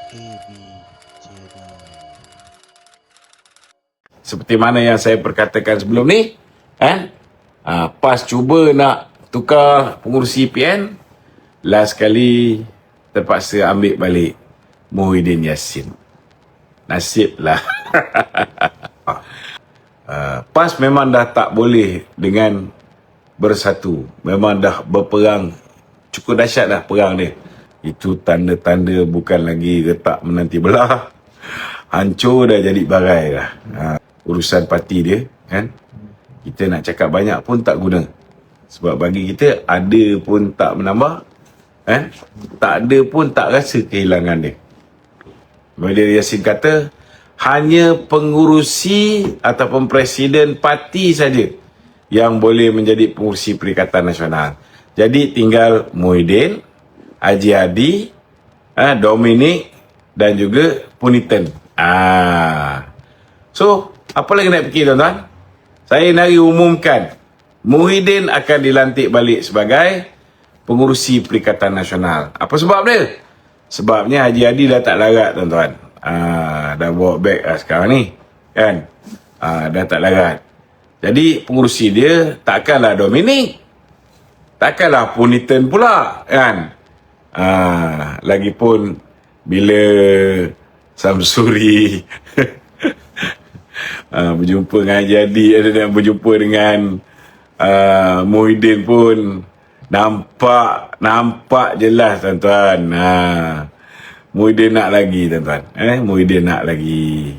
AB Channel. Seperti mana yang saya perkatakan sebelum ni, PAS cuba nak tukar pengurusi PN, last kali terpaksa ambil balik Muhyiddin Yassin. Nasiblah. PAS memang dah tak boleh dengan bersatu. Memang dah berperang. Cukup dahsyat dah perang dia. Itu tanda-tanda bukan lagi retak menanti belah. Hancur dah jadi barai dah. Urusan parti dia, kan? Kita nak cakap banyak pun tak guna. Sebab bagi kita, ada pun tak menambah. Tak ada pun tak rasa kehilangan dia. Muhyiddin Yassin kata, hanya pengurusi ataupun presiden parti saja yang boleh menjadi pengurusi Perikatan Nasional. Jadi tinggal Muhyiddin, Haji Hadi, Dominic dan juga Puniten. So, apa lagi nak fikir tuan-tuan? Saya nak umumkan Muhyiddin akan dilantik balik sebagai pengurusi Perikatan Nasional. Apa sebab dia? Sebabnya Haji Hadi dah tak larat tuan-tuan. Dah bawa beg sekarang ni, kan? Dah tak larat. Jadi pengurusi dia takkanlah Dominic, takkanlah Puniten pula, kan? Lagipun bila Samsuri berjumpa dengan Haji Hadi, dan berjumpa dengan Muhyiddin pun nampak jelas tuan-tuan. Muhyiddin nak lagi tuan-tuan. Muhyiddin nak lagi.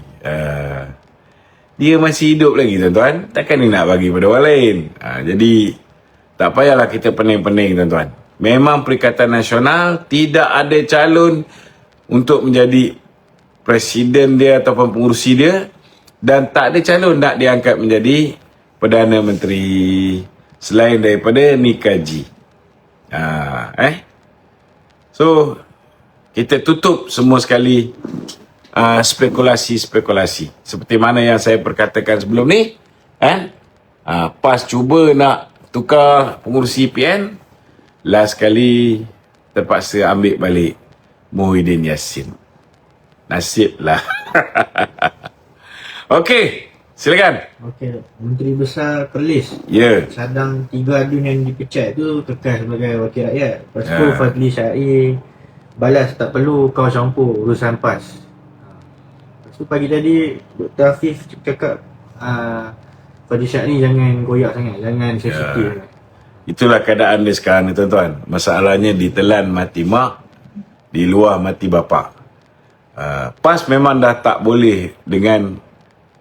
Dia masih hidup lagi tuan-tuan. Takkan dia nak bagi pada orang lain. Jadi tak payahlah kita pening-pening tuan-tuan. Memang Perikatan Nasional tidak ada calon untuk menjadi presiden dia ataupun pengurusi dia, dan tak ada calon nak diangkat menjadi Perdana Menteri selain daripada Nikaji. So kita tutup semua sekali spekulasi-spekulasi. Seperti mana yang saya perkatakan sebelum ni, PAS cuba nak tukar pengurusi PN, last kali terpaksa ambil balik Muhyiddin Yassin. Nasiblah. Okey, silakan. Okey, Menteri Besar Perlis. Ya. Sadang 3 adun yang dipecat tu kekal sebagai wakil rakyat. Lepas tu Fadli Syahir balas tak perlu kau campur urusan PAS. Lepas tu pagi tadi Dr. Afif cakap Fadli Syahir jangan goyak sangat, jangan sensitif. Itulah keadaan dia sekarang ni tuan-tuan. Masalahnya ditelan mati mak, di luar mati bapa. PAS memang dah tak boleh dengan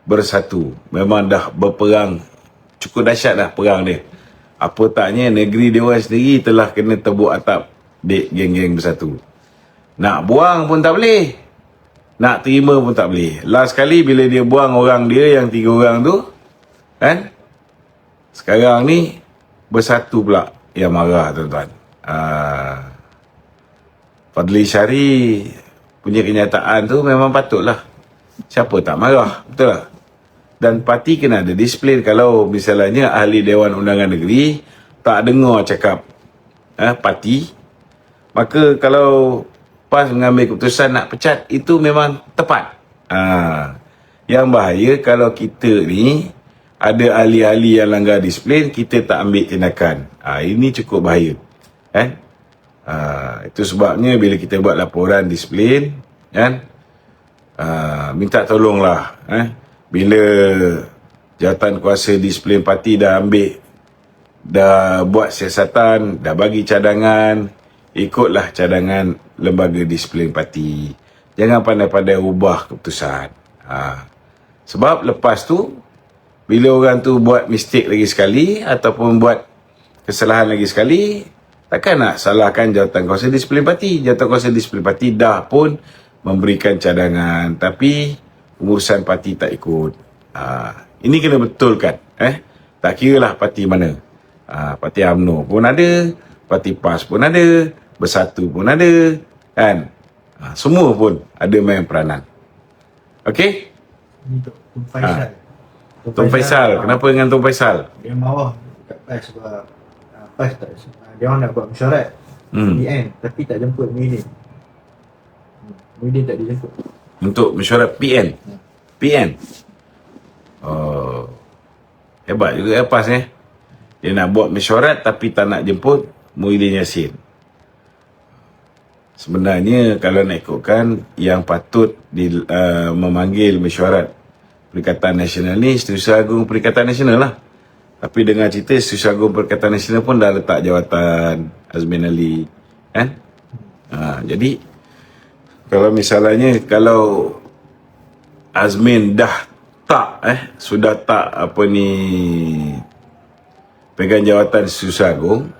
bersatu. Memang dah berperang. Cukup dahsyat dah perang dia. Apa taknya negeri dewan sendiri telah kena tebuk atap dek geng-geng bersatu. Nak buang pun tak boleh, nak terima pun tak boleh. Last kali bila dia buang orang dia yang 3 orang tu, kan? Sekarang ni bersatu pula yang marah tuan-tuan. Fadli Syahir punya kenyataan tu memang patutlah. Siapa tak marah, betul tak? Dan parti kena ada disiplin. Kalau misalnya ahli Dewan Undangan Negeri tak dengar cakap parti, maka kalau PAS mengambil keputusan nak pecat, itu memang tepat. Yang bahaya kalau kita ni ada ahli-ahli yang langgar disiplin, kita tak ambil tindakan. Ini cukup bahaya. Itu sebabnya bila kita buat laporan disiplin, kan, minta tolonglah. Bila jawatan kuasa disiplin parti dah ambil, dah buat siasatan, dah bagi cadangan, ikutlah cadangan lembaga disiplin parti. Jangan pandai-pandai ubah keputusan. Sebab lepas tu, bila orang tu buat mistake lagi sekali ataupun buat kesalahan lagi sekali, takkan nak salahkan jawatan kuasa disiplin parti. Jawatan kuasa disiplin parti dah pun memberikan cadangan, tapi pengurusan parti tak ikut. Ini kena betulkan. Tak kira lah parti mana. Parti UMNO pun ada, parti PAS pun ada, Bersatu pun ada, kan? Semua pun ada main peranan. Okey? Untuk Tun Faisal. Tun Faisal, kenapa dengan Tun Faisal? Dia marah kat PAS sebab PAS tak, dia orang nak buat mesyuarat PN tapi tak jemput Muhyiddin. Muhyiddin tak dijemput. Untuk mesyuarat PN. PN. Oh. Hebat juga PAS Dia nak buat mesyuarat tapi tak nak jemput Muhyiddin Yassin. Sebenarnya kalau nak ikutkan, yang patut memanggil mesyuarat Perikatan Nasional ni Setiausaha Agung Perikatan Nasional lah. Tapi dengan cerita Setiausaha Agung Perikatan Nasional pun dah letak jawatan Azmin Ali, kan? Jadi kalau misalnya kalau Azmin dah tak sudah tak pegang jawatan Setiausaha Agung,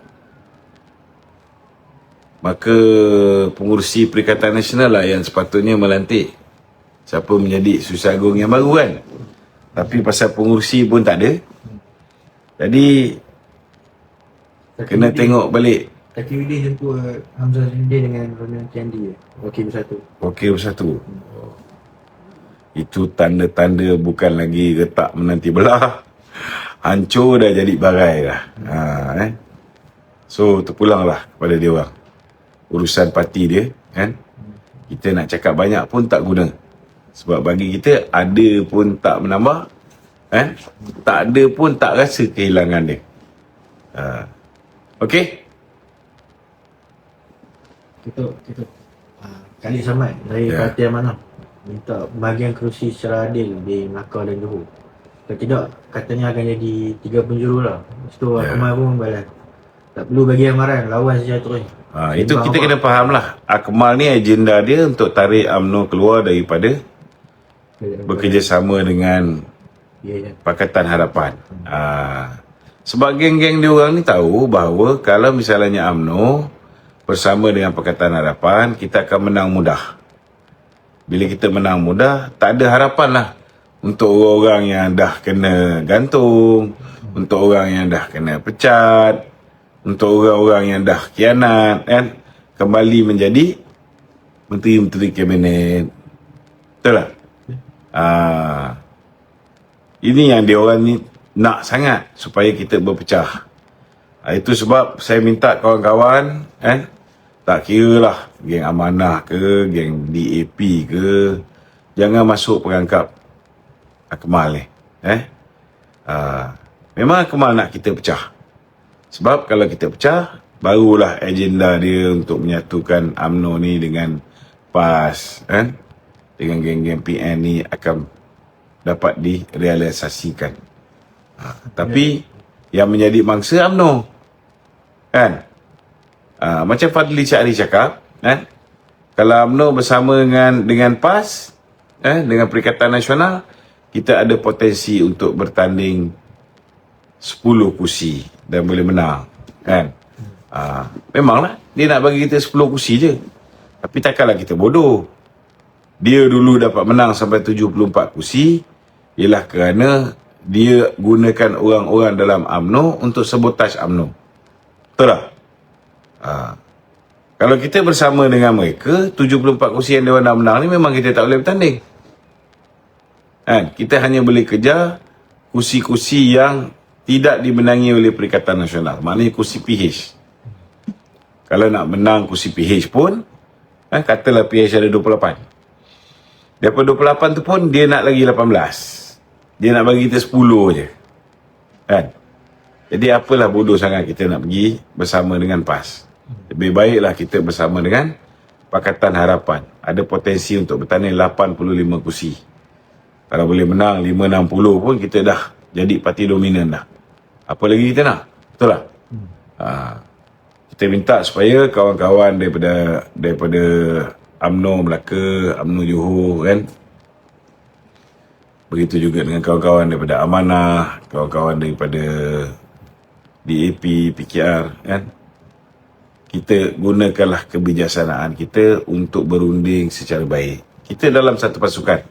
maka pengurusi Perikatan Nasional lah yang sepatutnya melantik siapa menjadi Setiausaha Agung yang baru, kan? Tapi pasal pengurusi pun tak ada, jadi kena tengok balik. Kaki Widin jemput Hamzah Zindin dengan Ronan Candi, Wakil Bersatu. Wakil Bersatu. Itu tanda-tanda bukan lagi retak menanti belah, hancur dah jadi barai dah. So terpulanglah kepada dia orang, urusan parti dia, kan? Kita nak cakap banyak pun tak guna, sebab bagi kita ada pun tak menambah, tak ada pun tak rasa kehilangan dia. Okey. Kita Khalid Samad dari Parti Amanah minta bahagian kerusi secara adil di Melaka dan Johor. Kalau tidak, katanya akan jadi 3 penjuru lah. Lepas tu Akmal pun balas, tak perlu bagi amaran, lawan saja terus. Itu kita kena faham lah. Akmal ni agenda dia untuk tarik UMNO keluar daripada bekerjasama dengan Pakatan Harapan. Sebab geng-geng dia orang ni tahu bahawa kalau misalnya UMNO bersama dengan Pakatan Harapan, kita akan menang mudah. Bila kita menang mudah, tak ada harapan lah untuk orang-orang yang dah kena gantung, untuk orang yang dah kena pecat, untuk orang-orang yang dah khianat, kan, kembali menjadi menteri-menteri kabinet. Betul tak? Ini yang dia orang ni nak sangat, supaya kita berpecah. Itu sebab saya minta kawan-kawan, tak kira lah geng Amanah ke, geng DAP ke, jangan masuk perangkap Akmal ni. Memang Akmal nak kita pecah. Sebab kalau kita pecah, barulah agenda dia untuk menyatukan UMNO ni dengan PAS, dengan geng-geng PN ni akan dapat direalisasikan. Tapi yang menjadi mangsa UMNO, kan? Macam Fadli Syahri cakap, kalau UMNO bersama dengan PAS, dengan Perikatan Nasional, kita ada potensi untuk bertanding 10 kursi dan boleh menang, kan? Memanglah dia nak bagi kita 10 kursi je, tapi takkanlah kita bodoh. Dia dulu dapat menang sampai 74 kursi ialah kerana dia gunakan orang-orang dalam UMNO untuk sabotaj UMNO. Betul tak? Kalau kita bersama dengan mereka, 74 kursi yang dia nak menang ni memang kita tak boleh bertanding. Kita hanya boleh kejar kursi-kursi yang tidak dimenangi oleh Perikatan Nasional, maknanya kursi PH. Kalau nak menang kursi PH pun, katalah PH ada 28. Daripada 28 tu pun dia nak lagi 18. Dia nak bagi kita 10 je, kan? Jadi apalah bodoh sangat kita nak pergi bersama dengan PAS. Lebih baiklah kita bersama dengan Pakatan Harapan. Ada potensi untuk bertanding 85 kursi. Kalau boleh menang 5-60 pun kita dah jadi parti dominan dah. Apa lagi kita nak? Betul tak? Kita minta supaya kawan-kawan daripada UMNO Melaka, UMNO Johor, kan? Begitu juga dengan kawan-kawan daripada Amanah, kawan-kawan daripada DAP, PKR, kan? Kita gunakanlah kebijaksanaan kita untuk berunding secara baik. Kita dalam satu pasukan,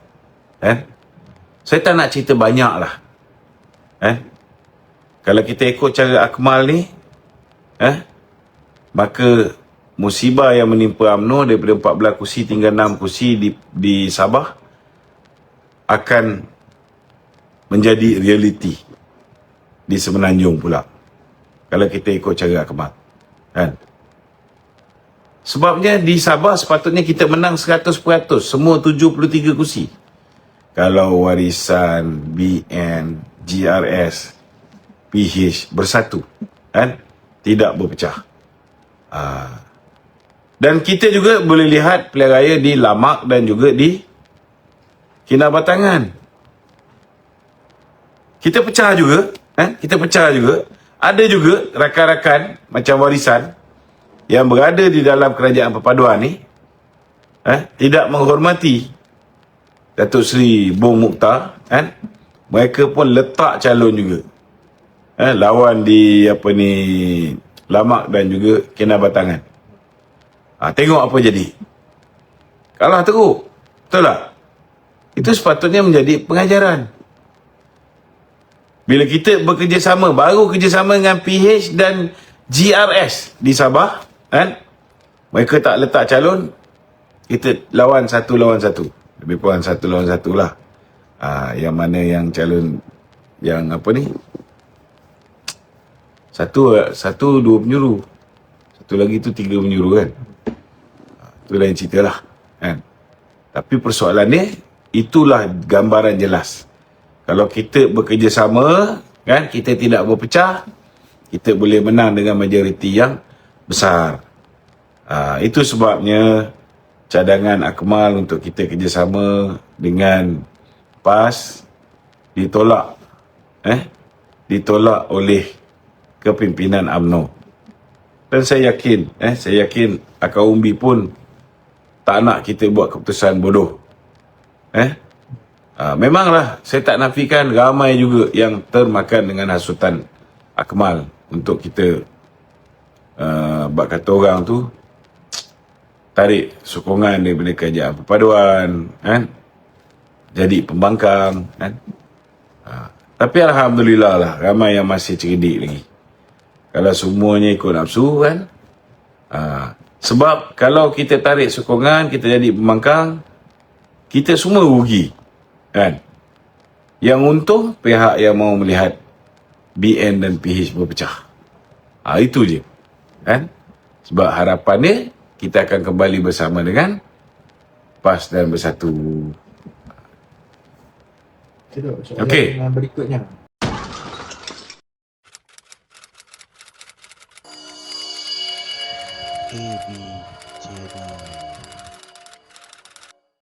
saya tak nak cerita banyak lah, kalau kita ikut cara Akmal ni, maka musibah yang menimpa UMNO daripada 14 kursi tinggal 6 kursi di Sabah akan menjadi realiti di Semenanjung pula, kalau kita ikut cara Akmal, kan? Sebabnya di Sabah sepatutnya kita menang 100%, semua 73 kursi. Kalau warisan, BN, GRS, PH bersatu, kan? Tidak berpecah. Dan kita juga boleh lihat pilihan raya di Lamak dan juga di Kinabatangan. Kita pecah juga, kita pecah juga. Ada juga rakan-rakan macam warisan yang berada di dalam kerajaan perpaduan ni tidak menghormati Datuk Seri Bong Mokhtar, kan? Mereka pun letak calon juga. Lawan di Lamak dan juga Kinabatangan. Tengok apa jadi. Kalah teruk. Betul tak? Itu sepatutnya menjadi pengajaran. Bila kita bekerjasama, baru kerjasama dengan PH dan GRS di Sabah, kan? Mereka tak letak calon, kita lawan satu lawan satu. Lebih kurang satu lawan satu lah. Yang mana yang calon, yang satu dua penyuruh. Satu lagi tu 3 penyuruh, kan? Itu lain cerita lah, kan? Tapi persoalan ni, itulah gambaran jelas. Kalau kita bekerjasama, kan, kita tidak berpecah, kita boleh menang dengan majoriti yang besar. Itu sebabnya cadangan Akmal untuk kita kerjasama dengan PAS ditolak. Ditolak oleh kepimpinan UMNO. Dan saya yakin Akal Umbi pun tak nak kita buat keputusan bodoh. Memanglah saya tak nafikan ramai juga yang termakan dengan hasutan Akmal untuk kita buat kata orang tu tarik sokongan daripada kerajaan perpaduan, kan? Jadi pembangkang, kan? Tapi alhamdulillah lah, ramai yang masih cerdik lagi. Kalau semuanya ikut nafsu, kan? Sebab kalau kita tarik sokongan, kita jadi pembangkang, kita semua rugi, kan? Yang untung pihak yang mau melihat BN dan PH berpecah. Itu je, kan? Sebab harapannya kita akan kembali bersama dengan PAS dan Bersatu. Okey. Yang berikutnya. AB Jeddah.